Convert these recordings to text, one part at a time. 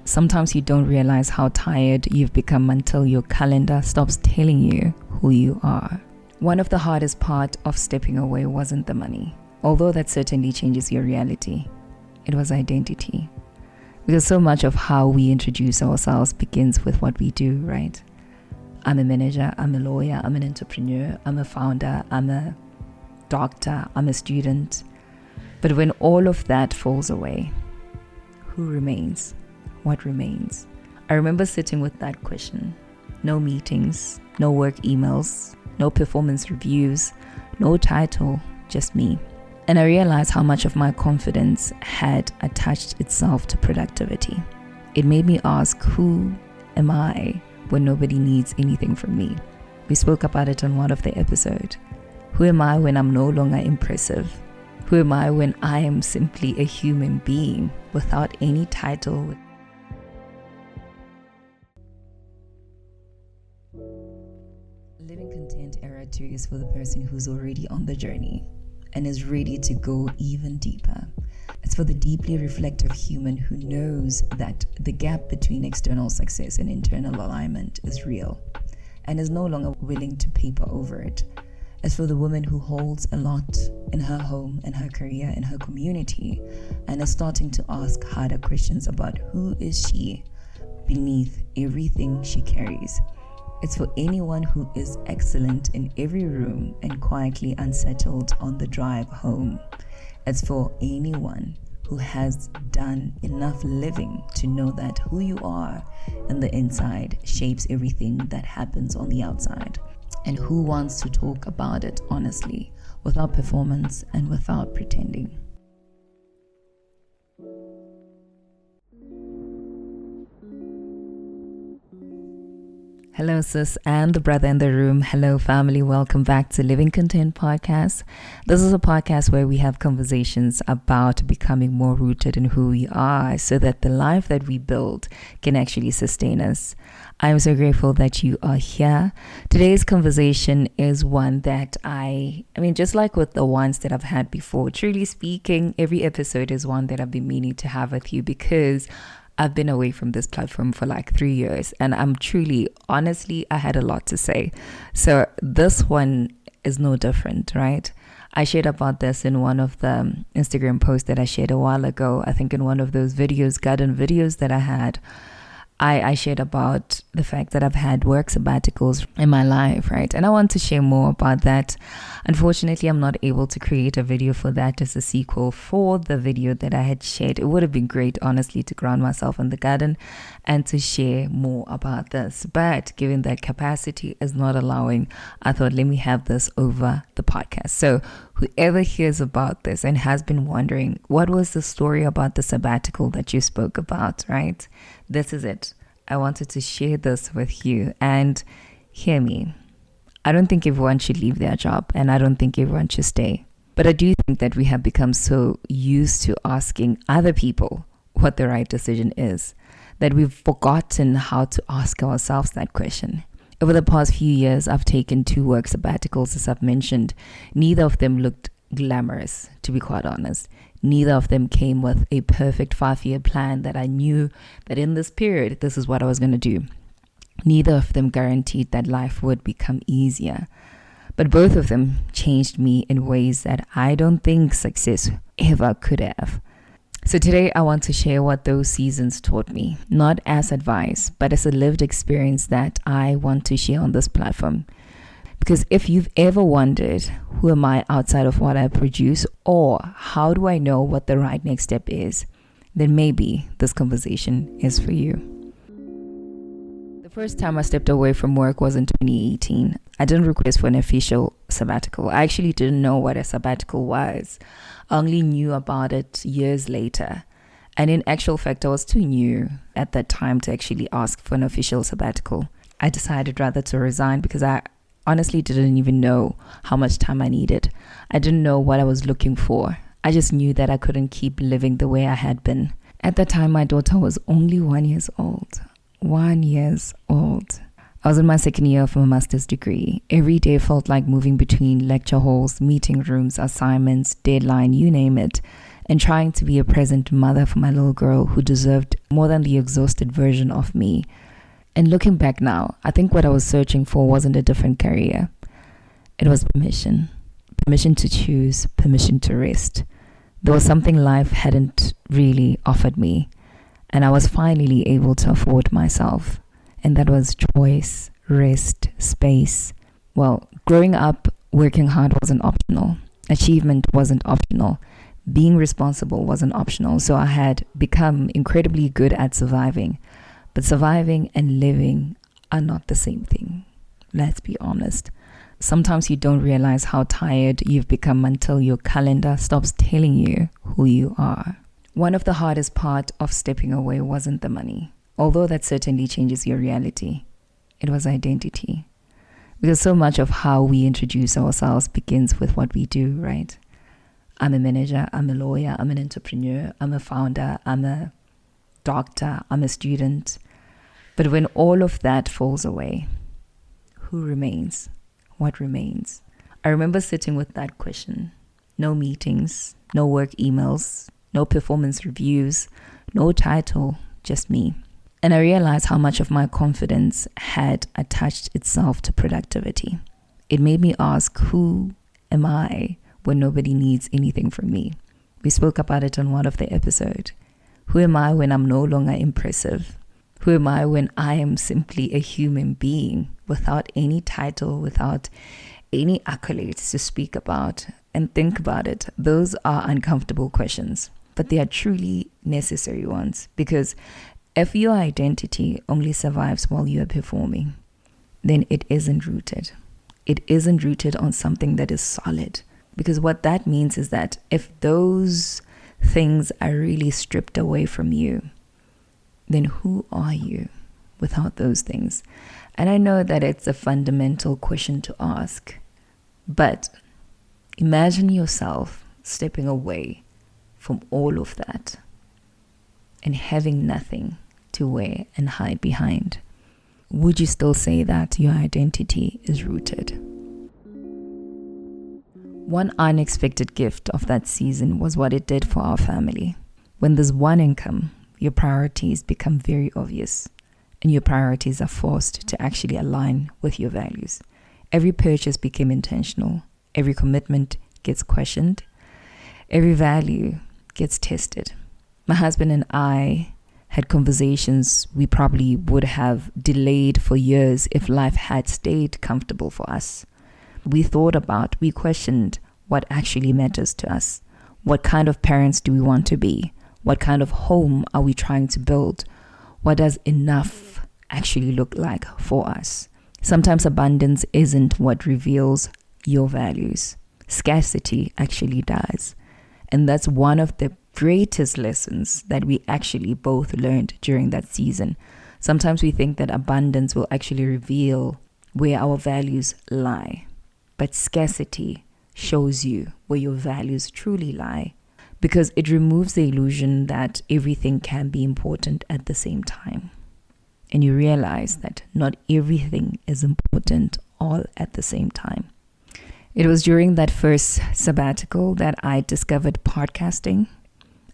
Sometimes you don't realize how tired you've become until your calendar stops telling you who you are. One of the hardest parts of stepping away wasn't the money, although that certainly changes your reality. It was identity. Because so much of how we introduce ourselves begins with what we do, right? I'm a manager, I'm a lawyer, I'm an entrepreneur, I'm a founder, I'm a doctor, I'm a student. But when all of that falls away, who remains? What remains? I remember sitting with that question. No meetings, no work emails, no performance reviews, no title, just me. And I realized how much of my confidence had attached itself to productivity. It made me ask, who am I when nobody needs anything from me? We spoke about it on one of the episodes. Who am I when I'm no longer impressive? Who am I when I am simply a human being without any title? Living Content Era 2 is for the person who's already on the journey and is ready to go even deeper. It's for the deeply reflective human who knows that the gap between external success and internal alignment is real and is no longer willing to paper over it. It's for the woman who holds a lot in her home, in her career, in her community, and is starting to ask harder questions about who is she beneath everything she carries. It's for anyone who is excellent in every room and quietly unsettled on the drive home. It's for anyone who has done enough living to know that who you are on the inside shapes everything that happens on the outside, and who wants to talk about it honestly, without performance and without pretending. Hello sis and the brother in the room. Hello family, welcome back to Living Content Podcast. This is a podcast where we have conversations about becoming more rooted in who we are so that the life that we build can actually sustain us. I am so grateful that you are here. Today's conversation is one that I mean, just like with the ones that I've had before, truly speaking, every episode is one that I've been meaning to have with you because I've been away from this platform for like 3 years and I'm truly, honestly, I had a lot to say. So this one is no different, right? I shared about this in one of the Instagram posts that I shared a while ago. I think in one of those garden videos that I had, I shared about the fact that I've had work sabbaticals in my life, right? And I want to share more about that. Unfortunately, I'm not able to create a video for that as a sequel for the video that I had shared. It would have been great, honestly, to ground myself in the garden and to share more about this. But given that capacity is not allowing, I thought, let me have this over the podcast. So whoever hears about this and has been wondering, what was the story about the sabbatical that you spoke about, right? This is it. I wanted to share this with you and hear me. I don't think everyone should leave their job and I don't think everyone should stay. But I do think that we have become so used to asking other people what the right decision is that we've forgotten how to ask ourselves that question. Over the past few years, I've taken 2 work sabbaticals, as I've mentioned. Neither of them looked glamorous, to be quite honest. Neither of them came with a perfect 5-year plan that I knew that in this period, this is what I was going to do. Neither of them guaranteed that life would become easier. But both of them changed me in ways that I don't think success ever could have. So today I want to share what those seasons taught me, not as advice, but as a lived experience that I want to share on this platform. Because if you've ever wondered, who am I outside of what I produce, or how do I know what the right next step is, then maybe this conversation is for you. The first time I stepped away from work was in 2018. I didn't request for an official sabbatical. I actually didn't know what a sabbatical was. I only knew about it years later. And in actual fact, I was too new at that time to actually ask for an official sabbatical. I decided rather to resign because I honestly didn't even know how much time I needed. I didn't know what I was looking for. I just knew that I couldn't keep living the way I had been. At that time, my daughter was only 1 year old. 1 year old. I was in my second year of my master's degree. Every day felt like moving between lecture halls, meeting rooms, assignments, deadline, you name it. and trying to be a present mother for my little girl who deserved more than the exhausted version of me. And looking back now, I think what I was searching for wasn't a different career. It was permission. Permission to choose, permission to rest. There was something life hadn't really offered me, and I was finally able to afford myself. And that was choice, rest, space. Well, growing up, working hard wasn't optional. Achievement wasn't optional. Being responsible wasn't optional. So I had become incredibly good at surviving. But surviving and living are not the same thing. Let's be honest. Sometimes you don't realize how tired you've become until your calendar stops telling you who you are. One of the hardest parts of stepping away wasn't the money, although that certainly changes your reality. It was identity. Because so much of how we introduce ourselves begins with what we do, right? I'm a manager, I'm a lawyer, I'm an entrepreneur, I'm a founder, I'm a doctor, I'm a student. But when all of that falls away, who remains? What remains? I remember sitting with that question. No meetings, no work emails, no performance reviews, no title, just me. And I realized how much of my confidence had attached itself to productivity. It made me ask, who am I when nobody needs anything from me? We spoke about it on one of the episodes. Who am I when I'm no longer impressive? Who am I when I am simply a human being without any title, without any accolades to speak about? And think about it. Those are uncomfortable questions, but they are truly necessary ones, because if your identity only survives while you are performing, then it isn't rooted. It isn't rooted on something that is solid. Because what that means is that if those things are really stripped away from you, then who are you without those things? And I know that it's a fundamental question to ask, but imagine yourself stepping away from all of that and having nothing to wear and hide behind. Would you still say that your identity is rooted? One unexpected gift of that season was what it did for our family. When there's one income, your priorities become very obvious, and your priorities are forced to actually align with your values. Every purchase became intentional. Every commitment gets questioned. Every value gets tested. My husband and I had conversations we probably would have delayed for years if life had stayed comfortable for us. We questioned what actually matters to us. What kind of parents do we want to be? What kind of home are we trying to build? What does enough actually look like for us? Sometimes abundance isn't what reveals your values. Scarcity actually does. And that's one of the greatest lessons that we actually both learned during that season. Sometimes we think that abundance will actually reveal where our values lie. But scarcity shows you where your values truly lie, because it removes the illusion that everything can be important at the same time. And you realize that not everything is important all at the same time. It was during that first sabbatical that I discovered podcasting.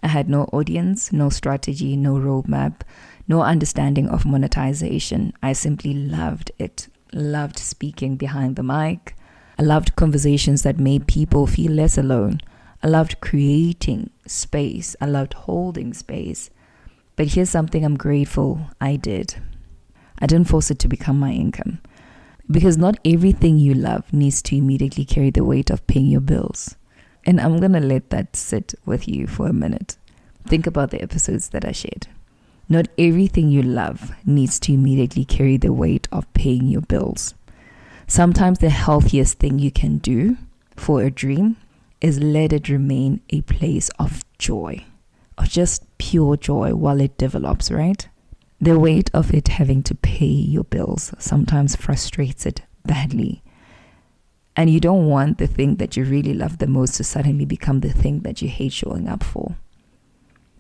I had no audience, no strategy, no roadmap, no understanding of monetization. I simply loved it. Loved speaking behind the mic. I loved conversations that made people feel less alone. I loved creating space. I loved holding space. But here's something I'm grateful I did. I didn't force it to become my income. Because not everything you love needs to immediately carry the weight of paying your bills. And I'm going to let that sit with you for a minute. Think about the episodes that I shared. Not everything you love needs to immediately carry the weight of paying your bills. Sometimes the healthiest thing you can do for a dream is let it remain a place of joy, of just pure joy while it develops, right? The weight of it having to pay your bills sometimes frustrates it badly. And you don't want the thing that you really love the most to suddenly become the thing that you hate showing up for.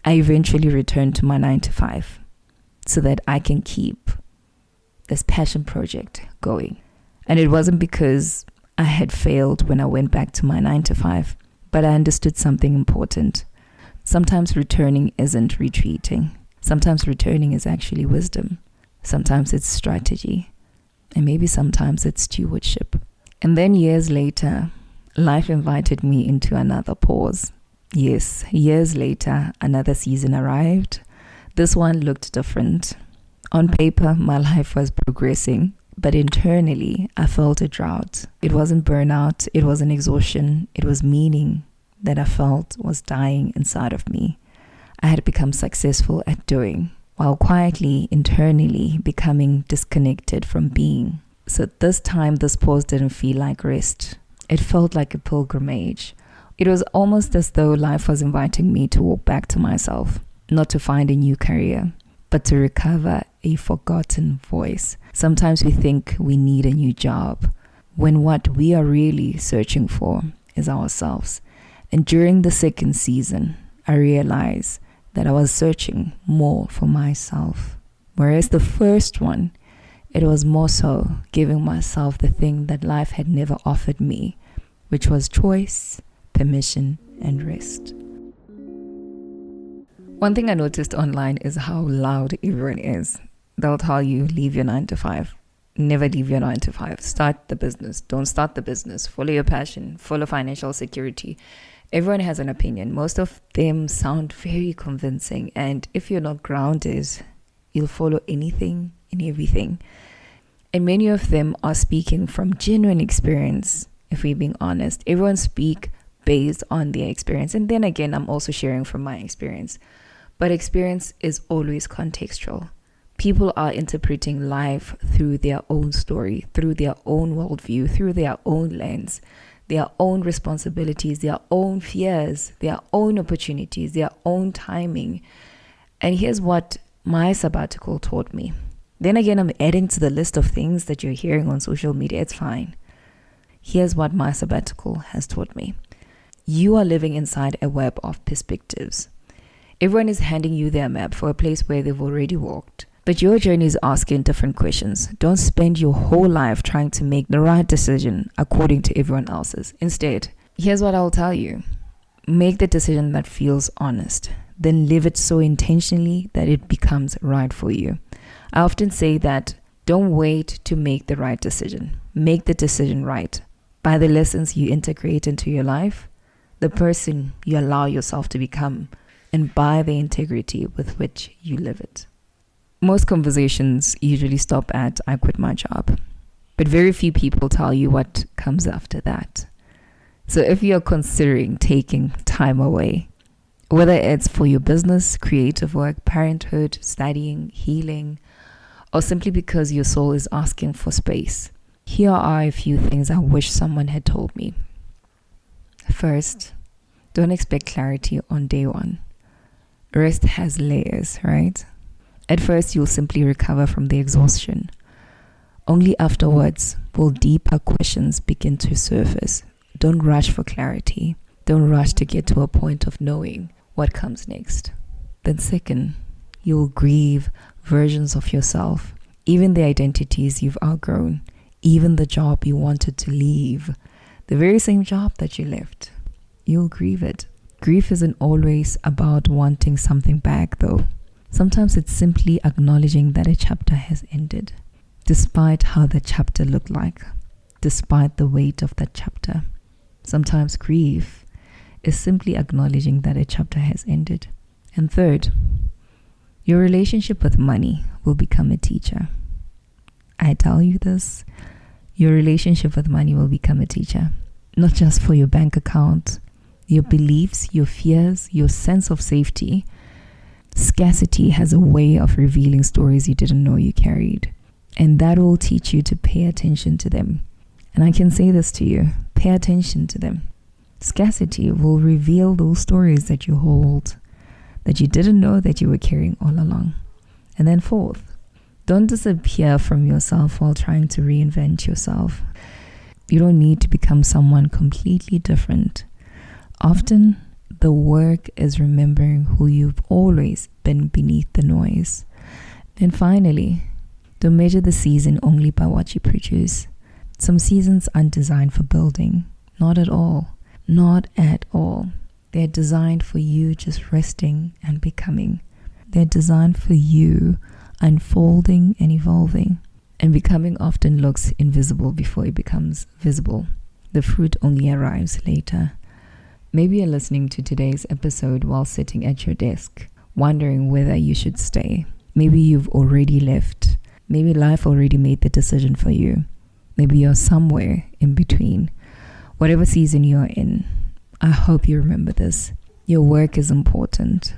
I eventually returned to my 9-to-5 so that I can keep this passion project going. And it wasn't because I had failed when I went back to my 9-to-5, but I understood something important. Sometimes returning isn't retreating. Sometimes returning is actually wisdom. Sometimes it's strategy. And maybe sometimes it's stewardship. And then years later, life invited me into another pause. Yes, years later, another season arrived. This one looked different. On paper, my life was progressing, but internally, I felt a drought. It wasn't burnout, it wasn't exhaustion, it was meaning that I felt was dying inside of me. I had become successful at doing, while quietly, internally, becoming disconnected from being. So this time, this pause didn't feel like rest. It felt like a pilgrimage. It was almost as though life was inviting me to walk back to myself, not to find a new career, but to recover a forgotten voice. Sometimes we think we need a new job, when what we are really searching for is ourselves. And during the second season, I realized that I was searching more for myself. Whereas the first one, it was more so giving myself the thing that life had never offered me, which was choice, permission, and rest. One thing I noticed online is how loud everyone is. They'll tell you, leave your 9 to 5. Never leave your 9 to 5. Start the business. Don't start the business. Follow your passion. Follow financial security. Everyone has an opinion. Most of them sound very convincing. And if you're not grounded, you'll follow anything and everything. And many of them are speaking from genuine experience, if we're being honest. Everyone speak based on their experience. And then again, I'm also sharing from my experience. But experience is always contextual. People are interpreting life through their own story, through their own worldview, through their own lens, their own responsibilities, their own fears, their own opportunities, their own timing. And here's what my sabbatical taught me. Then again, I'm adding to the list of things that you're hearing on social media. It's fine. Here's what my sabbatical has taught me. You are living inside a web of perspectives. Everyone is handing you their map for a place where they've already walked. But your journey is asking different questions. Don't spend your whole life trying to make the right decision according to everyone else's. Instead, here's what I'll tell you. Make the decision that feels honest. Then live it so intentionally that it becomes right for you. I often say that don't wait to make the right decision. Make the decision right. By the lessons you integrate into your life, the person you allow yourself to become, and by the integrity with which you live it. Most conversations usually stop at, I quit my job. But very few people tell you what comes after that. So if you're considering taking time away, whether it's for your business, creative work, parenthood, studying, healing, or simply because your soul is asking for space, here are a few things I wish someone had told me. First, don't expect clarity on day one. Rest has layers, right? At first, you'll simply recover from the exhaustion. Only afterwards will deeper questions begin to surface. Don't rush for clarity. Don't rush to get to a point of knowing what comes next. Then second, you'll grieve versions of yourself, even the identities you've outgrown, even the job you wanted to leave, the very same job that you left. You'll grieve it. Grief isn't always about wanting something back, though. Sometimes it's simply acknowledging that a chapter has ended, despite how the chapter looked like, despite the weight of that chapter. Sometimes grief is simply acknowledging that a chapter has ended. And third, your relationship with money will become a teacher. I tell you this, your relationship with money will become a teacher, not just for your bank account, your beliefs, your fears, your sense of safety. Scarcity has a way of revealing stories you didn't know you carried, and that will teach you to pay attention to them. And I can say this to you, pay attention to them. Scarcity will reveal those stories that you hold, that you didn't know that you were carrying all along. And then fourth, don't disappear from yourself while trying to reinvent yourself. You don't need to become someone completely different. Often, the work is remembering who you've always been beneath the noise. And finally, don't measure the season only by what you produce. Some seasons aren't designed for building. Not at all. Not at all. They're designed for you just resting and becoming. They're designed for you unfolding and evolving. And becoming often looks invisible before it becomes visible. The fruit only arrives later. Maybe you're listening to today's episode while sitting at your desk, wondering whether you should stay. Maybe you've already left. Maybe life already made the decision for you. Maybe you're somewhere in between. Whatever season you're in, I hope you remember this. Your work is important,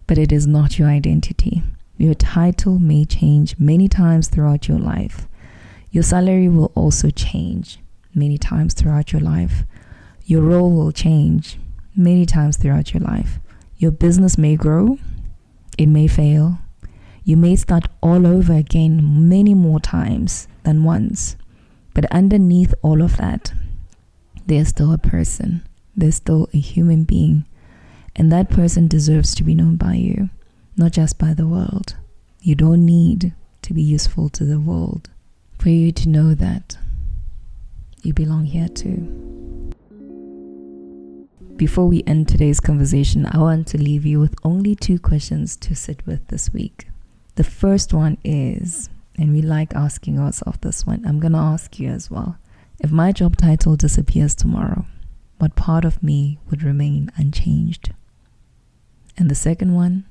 but it is not your identity. Your title may change many times throughout your life. Your salary will also change many times throughout your life. Your role will change many times throughout your life. Your business may grow. It may fail. You may start all over again many more times than once. But underneath all of that, there's still a person. There's still a human being. And that person deserves to be known by you, not just by the world. You don't need to be useful to the world for you to know that you belong here too. Before we end today's conversation, I want to leave you with only 2 questions to sit with this week. The first one is, and we like asking ourselves this one, I'm going to ask you as well. If my job title disappears tomorrow, what part of me would remain unchanged? And the second one,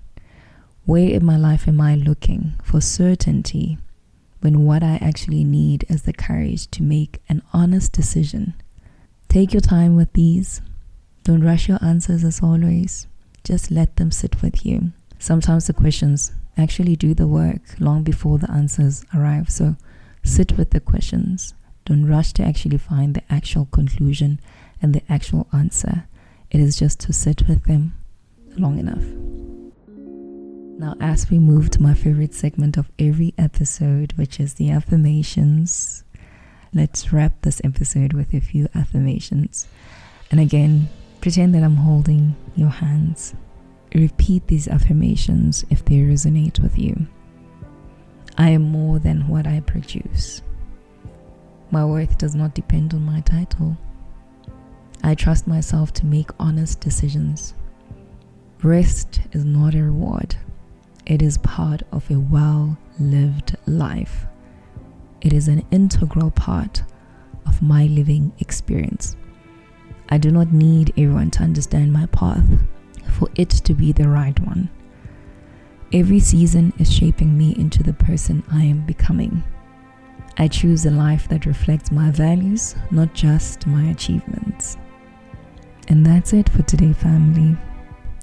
where in my life am I looking for certainty when what I actually need is the courage to make an honest decision? Take your time with these. Don't rush your answers as always. Just let them sit with you. Sometimes the questions actually do the work long before the answers arrive. So sit with the questions. Don't rush to actually find the actual conclusion and the actual answer. It is just to sit with them long enough. Now, as we move to my favorite segment of every episode, which is the affirmations, let's wrap this episode with a few affirmations. And again, pretend that I'm holding your hands. Repeat these affirmations if they resonate with you. I am more than what I produce. My worth does not depend on my title. I trust myself to make honest decisions. Rest is not a reward. It is part of a well-lived life. It is an integral part of my living experience. I do not need everyone to understand my path for it to be the right one. Every season is shaping me into the person I am becoming. I choose a life that reflects my values, not just my achievements. And that's it for today, family.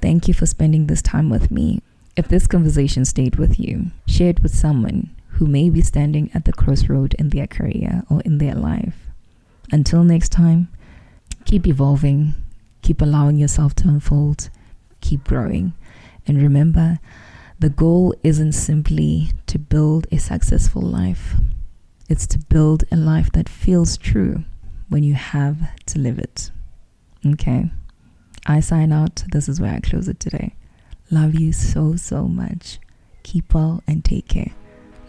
Thank you for spending this time with me. If this conversation stayed with you, share it with someone who may be standing at the crossroad in their career or in their life. Until next time, keep evolving, keep allowing yourself to unfold, keep growing. And remember, the goal isn't simply to build a successful life. It's to build a life that feels true when you have to live it. Okay, I sign out. This is where I close it today. Love you so, so much. Keep well and take care.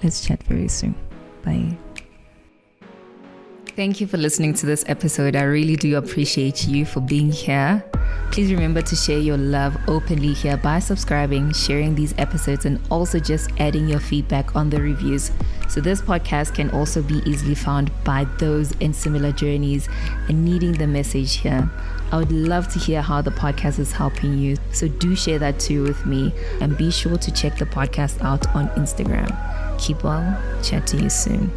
Let's chat very soon. Bye. Thank you for listening to this episode. I really do appreciate you for being here. Please remember to share your love openly here by subscribing, sharing these episodes, and also just adding your feedback on the reviews. So this podcast can also be easily found by those in similar journeys and needing the message here. I would love to hear how the podcast is helping you. So do share that too with me, and be sure to check the podcast out on Instagram. Keep well. Chat to you soon.